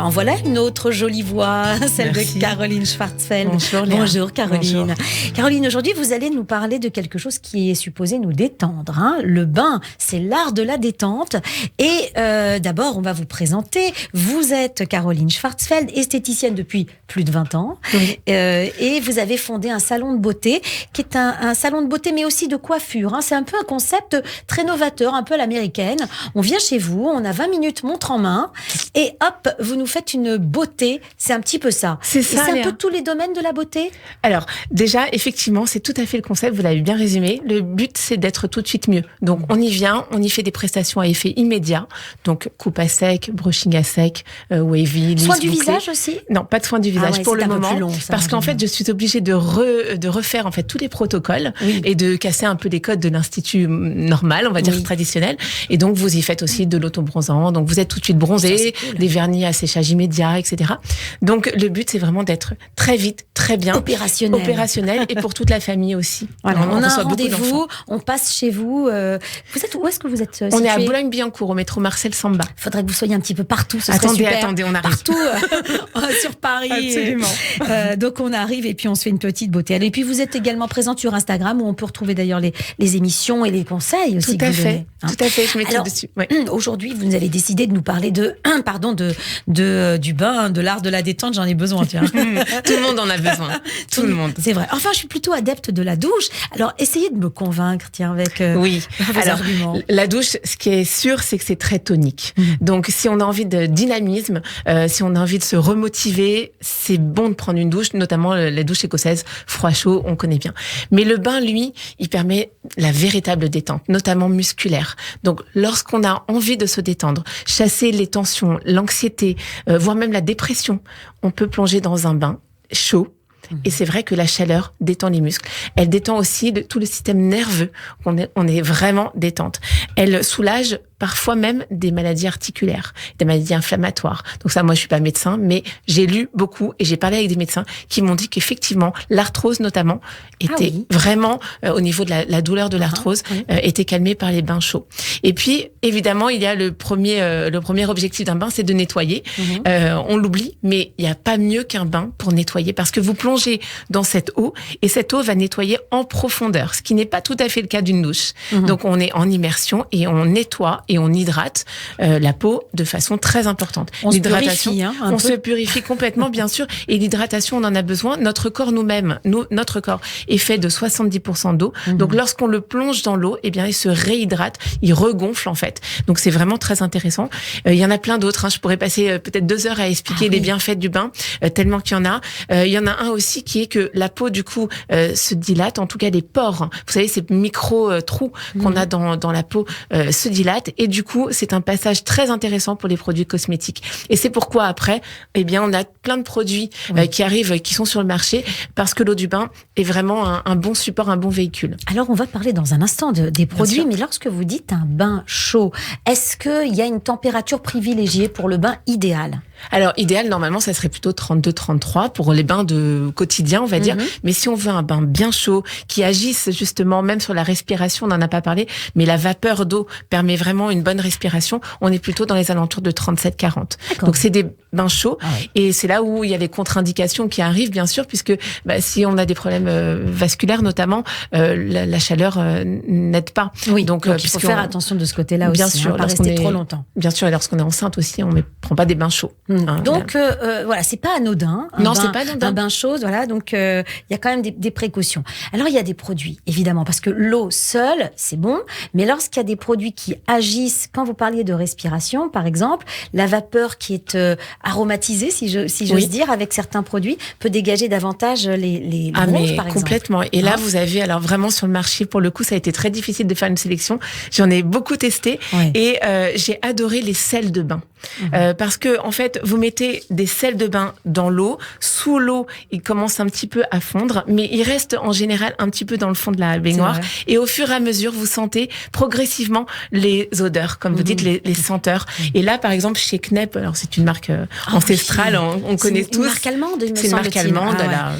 En voilà une autre jolie voix, celle Merci. de Caroline Schwartzfeld. Bonjour, Léa. Bonjour Caroline. Bonjour. Caroline, aujourd'hui vous allez nous parler de quelque chose qui est supposé nous détendre. Le bain, c'est l'art de la détente. Et d'abord, on va vous présenter. Vous êtes Caroline Schwartzfeld, esthéticienne depuis plus de 20 ans. Oui. Et vous avez fondé un salon de beauté qui est un salon de beauté mais aussi de coiffure. C'est un peu un concept très novateur, un peu à l'américaine. On vient chez vous, on a 20 minutes montre en main et hop, vous nous faites une beauté. C'est un petit peu ça. C'est Et ça, c'est un Léa. peu tous les domaines de la beauté. Alors, déjà, effectivement, c'est tout à fait le concept, vous l'avez bien résumé. Le but, c'est d'être tout de suite mieux. Donc, on y vient, on y fait des prestations à effet immédiat. Donc, coupe à sec, brushing à sec, wavy, lisse, Soin du bouclé. visage aussi. Non, pas de soin du visage ouais, pour c'est le un peu moment. plus long, ça, parce qu'en fait, j'imagine. je suis obligée de refaire en fait tous les protocoles Oui. et de casser un peu les codes de l'institut normal, on va dire Oui. traditionnel. Et donc, vous y faites aussi de l'autobronzant. Donc, vous êtes tout de suite bronzé, Ça, c'est cool. des vernis à séchage immédiat, etc. Donc, le but, c'est vraiment d'être très vite, très bien. Opérationnel et pour toute la famille aussi. Voilà, on a un reçoit beaucoup d'enfants. rendez-vous, on passe chez vous. Vous êtes où est-ce que vous êtes situé? On est à Boulogne-Billancourt, au métro Marcel Samba. Il faudrait que vous soyez un petit peu partout. Ce serait Attendez, super. on arrive. Partout sur Paris. Absolument. Donc on arrive et puis on se fait une petite beauté. Et puis vous êtes également présente sur Instagram où on peut retrouver d'ailleurs les émissions et les conseils aussi. Tout que à vous fait. donnez, Tout à fait. Je m'étais Alors, dessus. Ouais. Aujourd'hui, vous avez décidé de nous parler du bain, de l'art de la détente. J'en ai besoin, tiens. Tout le monde en a besoin. Tout le monde. C'est vrai. Enfin, je suis plutôt adepte de la douche. Alors, essayez de me convaincre, tiens, avec Oui. vos Alors, arguments. la douche, ce qui est sûr, c'est que c'est très tonique. Donc, si on a envie de dynamisme, si on a envie de se remotiver, c'est bon de prendre une douche, notamment la douche écossaise, froid-chaud, on connaît bien. Mais le bain, lui, il permet la véritable détente, notamment musculaire. Donc, lorsqu'on a envie de se détendre, chasser les tensions, l'anxiété, voire même la dépression, on peut plonger dans un bain chaud. Et c'est vrai que la chaleur détend les muscles. Elle détend aussi tout le système nerveux. On est vraiment détente. Elle soulage parfois même des maladies articulaires, des maladies inflammatoires. Donc ça, moi, je suis pas médecin, mais j'ai lu beaucoup et j'ai parlé avec des médecins qui m'ont dit qu'effectivement, l'arthrose notamment était vraiment, au niveau de la douleur de l'arthrose, était calmée par les bains chauds. Et puis, évidemment, il y a le premier objectif d'un bain, c'est de nettoyer. On l'oublie, mais il n'y a pas mieux qu'un bain pour nettoyer parce que vous plongez dans cette eau et cette eau va nettoyer en profondeur, ce qui n'est pas tout à fait le cas d'une douche. Donc, on est en immersion et on nettoie et on hydrate la peau de façon très importante. On se L'hydratation, purifie, on se purifie complètement, bien sûr. Et l'hydratation, on en a besoin. Notre corps nous-mêmes, notre corps est fait de 70% d'eau. Donc, lorsqu'on le plonge dans l'eau, eh bien, il se réhydrate, il regonfle en fait. Donc, c'est vraiment très intéressant. Il y en a plein d'autres. Je pourrais passer peut-être 2 heures à expliquer les bienfaits du bain, tellement qu'il y en a. Il y en a un aussi qui est que la peau, du coup, se dilate. En tout cas, les pores. Vous savez, ces micro-trous qu'on a dans la peau se dilatent. Et du coup, c'est un passage très intéressant pour les produits cosmétiques. Et c'est pourquoi après, eh bien, on a plein de produits qui arrivent, qui sont sur le marché, parce que l'eau du bain est vraiment un bon support, un bon véhicule. Alors, on va parler dans un instant des produits, sûr. mais lorsque vous dites un bain chaud, est-ce qu'il y a une température privilégiée pour le bain idéal? Alors, idéal, normalement, ça serait plutôt 32-33 pour les bains de quotidien, on va dire. Mais si on veut un bain bien chaud, qui agisse justement, même sur la respiration, on n'en a pas parlé, mais la vapeur d'eau permet vraiment une bonne respiration, on est plutôt dans les alentours de 37-40. Donc, c'est des bains chauds. Et c'est là où il y a les contre-indications qui arrivent, bien sûr, puisque si on a des problèmes vasculaires, notamment, la chaleur n'aide pas. Oui, donc il faut puisqu'on- faire attention de ce côté-là aussi, Bien sûr, pas lorsqu'on rester est- trop longtemps. Bien sûr, et lorsqu'on est enceinte aussi, on ne prend pas des bains chauds. Donc voilà, c'est pas anodin. Non, c'est pas anodin. Un bain chaud, voilà. Donc il y a quand même des précautions. Alors il y a des produits, évidemment, parce que l'eau seule, c'est bon, mais lorsqu'il y a des produits qui agissent, quand vous parliez de respiration, par exemple, la vapeur qui est aromatisée, si j'ose dire, avec certains produits, peut dégager davantage les bronches, mais par exemple. complètement. Et là, vous avez, alors vraiment sur le marché, pour le coup, ça a été très difficile de faire une sélection. J'en ai beaucoup testé et j'ai adoré les sels de bain. Parce que en fait, vous mettez des sels de bain dans l'eau, sous l'eau, il commence un petit peu à fondre, mais il reste en général un petit peu dans le fond de la baignoire. Et au fur et à mesure, vous sentez progressivement les odeurs, comme vous dites, les senteurs. Et là, par exemple, chez Knep, alors c'est une marque ancestrale, on connaît tous. C'est une marque allemande, il me C'est une marque semble-t-il. allemande.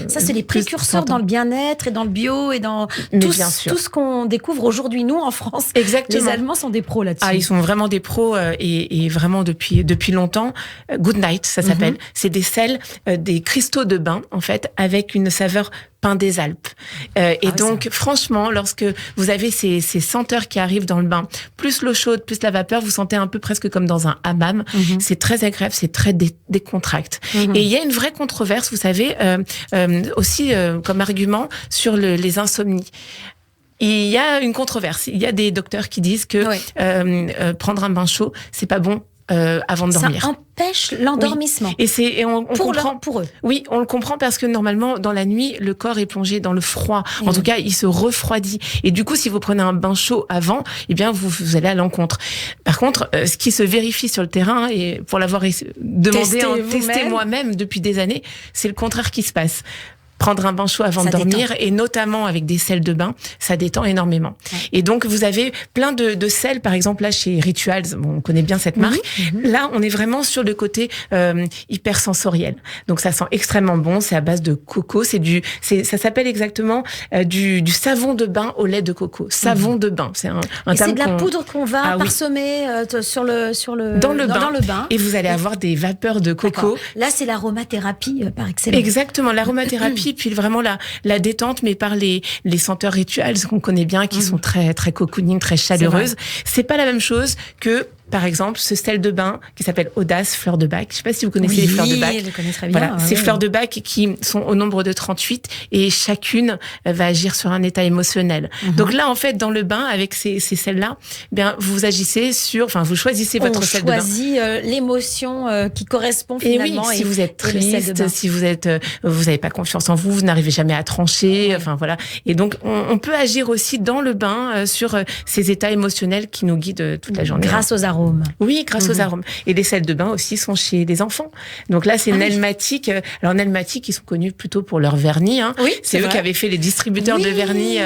Ça, c'est les précurseurs dans le bien-être et dans le bio et dans tout ce qu'on découvre aujourd'hui, nous, en France. Exactement. Les Allemands sont des pros là-dessus. Ah, ils sont vraiment des pros et vraiment depuis longtemps. Good Night, ça s'appelle. C'est des sels, des cristaux de bain, en fait, avec une saveur pain des Alpes. Et donc, franchement, lorsque vous avez ces senteurs qui arrivent dans le bain, plus l'eau chaude, plus la vapeur, vous sentez un peu presque comme dans un hammam. C'est très agréable, c'est très décontracte. Et il y a une vraie controverse, vous savez, aussi comme argument sur les insomnies. Il y a une controverse. Il y a des docteurs qui disent que prendre un bain chaud, c'est pas bon avant de dormir. Ça empêche l'endormissement. Oui. Et on comprend pour eux. Oui, on le comprend parce que normalement, dans la nuit, le corps est plongé dans le froid. En tout cas, il se refroidit. Et du coup, si vous prenez un bain chaud avant, eh bien, vous allez à l'encontre. Par contre, ce qui se vérifie sur le terrain, et pour l'avoir demandé, testé moi-même depuis des années, c'est le contraire qui se passe. Prendre un bain chaud avant de dormir, et notamment avec des sels de bain, ça détend énormément. Ouais. Et donc, vous avez plein de sels, par exemple, là, chez Rituals, on connaît bien cette marque. Là, on est vraiment sur le côté hyper sensoriel. Donc, ça sent extrêmement bon, c'est à base de coco, ça s'appelle exactement du savon de bain au lait de coco. Savon de bain, c'est un terme. C'est de la poudre qu'on va parsemer dans le bain. Et vous allez avoir des vapeurs de coco. Là, c'est l'aromathérapie par excellence. Exactement, l'aromathérapie. Puis vraiment la détente, mais par les senteurs Rituals qu'on connaît bien, qui sont très très cocooning, très chaleureuses. C'est pas la même chose que, par exemple, ce sel de bain qui s'appelle Audace Fleur de Bac. Je sais pas si vous connaissez les fleurs de bac. Oui, je les connais très bien. Voilà, ces fleurs de bac qui sont au nombre de 38 et chacune va agir sur un état émotionnel. Donc là, en fait, dans le bain, avec ces sels-là, bien, vous agissez vous choisissez votre sel de bain. On choisit l'émotion qui correspond finalement. Et oui, si vous êtes triste, si vous n'avez pas confiance en vous n'arrivez jamais à trancher, enfin voilà. Et donc, on peut agir aussi dans le bain sur ces états émotionnels qui nous guident toute la journée. Grâce aux arômes. Oui, grâce aux arômes. Et les sels de bain aussi sont chez les enfants. Donc là, c'est Nelmatic. Alors Nelmatic, ils sont connus plutôt pour leur vernis. Oui, c'est eux qui avaient fait les distributeurs de vernis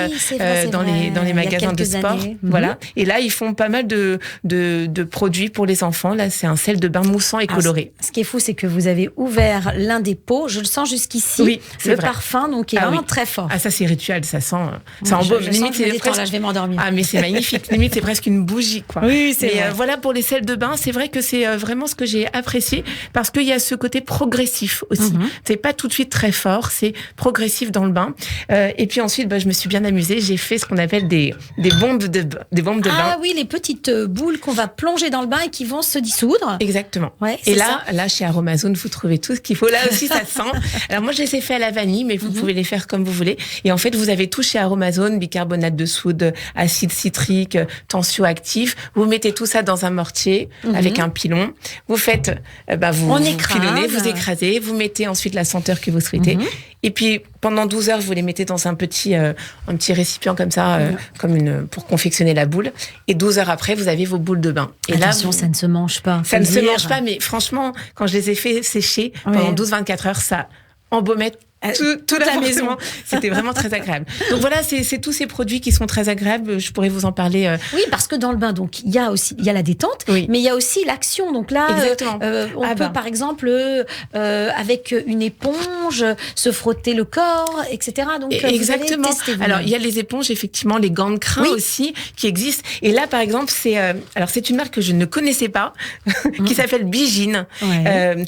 dans les magasins de sport. Voilà. Et là, ils font pas mal de produits pour les enfants. Là, c'est un sel de bain moussant et coloré. Ce qui est fou, c'est que vous avez ouvert l'un des pots. Je le sens jusqu'ici. Oui, le parfum, donc, est vraiment très fort. Ah, ça, c'est Ritual. Ça sent, ça embaume. Limite, là, je vais m'endormir. Ah, mais c'est magnifique. Limite, c'est presque une bougie, quoi. Oui, c'est vrai. Voilà, pour les sels de bain, c'est vrai que c'est vraiment ce que j'ai apprécié parce qu'il y a ce côté progressif aussi. C'est pas tout de suite très fort, c'est progressif dans le bain. Et puis ensuite, je me suis bien amusée. J'ai fait ce qu'on appelle des bombes de bain. Ah oui, les petites boules qu'on va plonger dans le bain et qui vont se dissoudre. Exactement. Ouais, et là, chez Aromazone, vous trouvez tout ce qu'il faut. Là aussi, ça sent. Alors moi, je les ai fait à la vanille, mais vous pouvez les faire comme vous voulez. Et en fait, vous avez tout chez Aromazone, bicarbonate de soude, acide citrique, tensioactif. Vous mettez tout ça dans un mortier avec un pilon. Vous faites, vous pilonnez, vous écrasez, vous mettez ensuite la senteur que vous souhaitez. Et puis, pendant 12 heures, vous les mettez dans un petit récipient comme ça, pour confectionner la boule. Et 12 heures après, vous avez vos boules de bain. Et attention, ça ne se mange pas. Ça ne se mange pas, mais franchement, quand je les ai fait sécher pendant 12-24 heures, ça embaumait toute la maison. C'était vraiment très agréable. Donc voilà, c'est tous ces produits qui sont très agréables. Je pourrais vous en parler. Oui, parce que dans le bain, donc il y a la détente, mais il y a aussi l'action. Donc là, on peut par exemple avec une éponge se frotter le corps, etc. Donc exactement. Alors il y a les éponges, effectivement, les gants de crin aussi qui existent. Et là, par exemple, c'est une marque que je ne connaissais pas, qui s'appelle Bijin,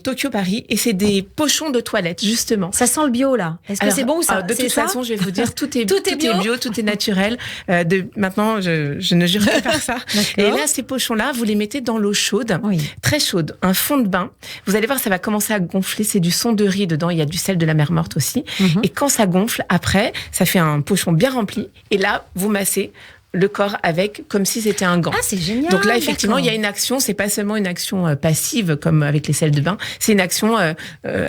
Tokyo Paris, et c'est des pochons de toilette justement. Ça sent le bio. Est-ce que c'est bon ou ça? De toute façon, je vais vous dire, tout est bio, tout est naturel. Maintenant, je ne jure que par ça. Et là, ces pochons-là, vous les mettez dans l'eau chaude, très chaude, un fond de bain. Vous allez voir, ça va commencer à gonfler. C'est du son de riz dedans. Il y a du sel de la mer morte aussi. Et quand ça gonfle, après, ça fait un pochon bien rempli. Et là, vous massez le corps comme si c'était un gant. Ah, c'est génial. Donc là, effectivement, il y a une action. C'est pas seulement une action passive comme avec les sels de bain. C'est une action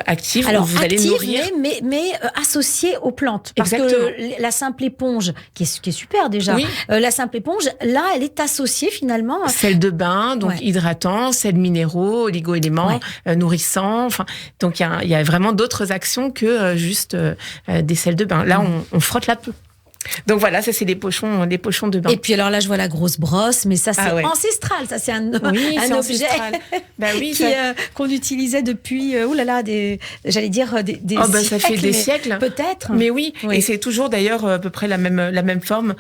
active. Alors, où vous allez nourrir. Mais associée aux plantes. Parce que la simple éponge, qui est super déjà. La simple éponge, là, elle est associée finalement. Sel de bain, donc hydratant, sels minéraux, oligo-éléments, nourrissants. Enfin, donc il y a vraiment d'autres actions que juste des sels de bain. Là, on frotte la peau. Donc voilà, ça c'est des pochons de bain. Et puis alors là, je vois la grosse brosse, mais ça c'est ancestral, ça c'est un objet qu'on utilisait depuis, des siècles. Ça fait des siècles. Peut-être. Mais oui, et c'est toujours d'ailleurs à peu près la même forme.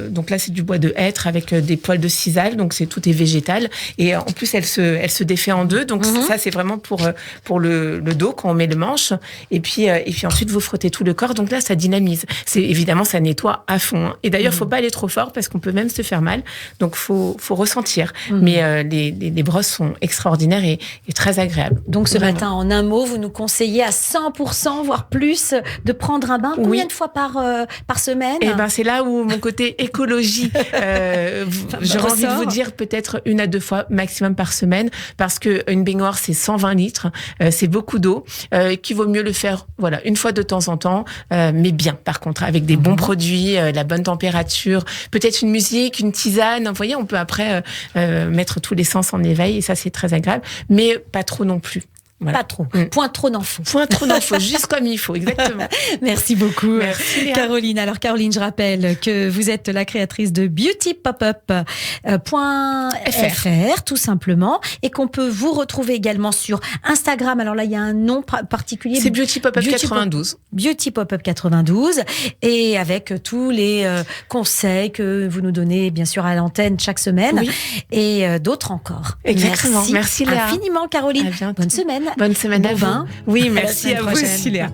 Donc là, c'est du bois de hêtre avec des poils de sisal, donc tout est végétal. Et en plus, elle se défait en deux. Donc ça, c'est vraiment pour le dos quand on met le manche. Et puis ensuite, vous frottez tout le corps. Donc là, ça dynamise. Évidemment, ça nettoie à fond. Et d'ailleurs, faut pas aller trop fort parce qu'on peut même se faire mal. Donc, faut ressentir. Mais les brosses sont extraordinaires et très agréables. Donc, ce matin, en un mot, vous nous conseillez à 100%, voire plus, de prendre un bain. Combien de fois par semaine? Et c'est là où mon côté écologie, j'aurais envie de vous dire peut-être 1 à 2 fois maximum par semaine, parce que une baignoire, c'est 120 litres. C'est beaucoup d'eau, qu'il vaut mieux le faire, une fois de temps en temps, mais bien, par contre, avec des bons produits, la bonne température, peut-être une musique, une tisane. Vous voyez, on peut après mettre tous les sens en éveil et ça, c'est très agréable, mais pas trop non plus. Voilà. Pas trop. Point trop d'en faut. Point trop d'en faut, juste comme il faut, exactement. Merci beaucoup, Merci, Léa. Caroline. Alors, Caroline, je rappelle que vous êtes la créatrice de beautypopup.fr, tout simplement, et qu'on peut vous retrouver également sur Instagram. Alors là, il y a un nom particulier. C'est beautypopup92. Beautypopup92, et avec tous les conseils que vous nous donnez, bien sûr, à l'antenne chaque semaine, et d'autres encore. Exactement. Merci Léa. Infiniment, Caroline. À bientôt. Bonne semaine. Bonne semaine à vous. Vin. Oui, merci à vous aussi, Léa.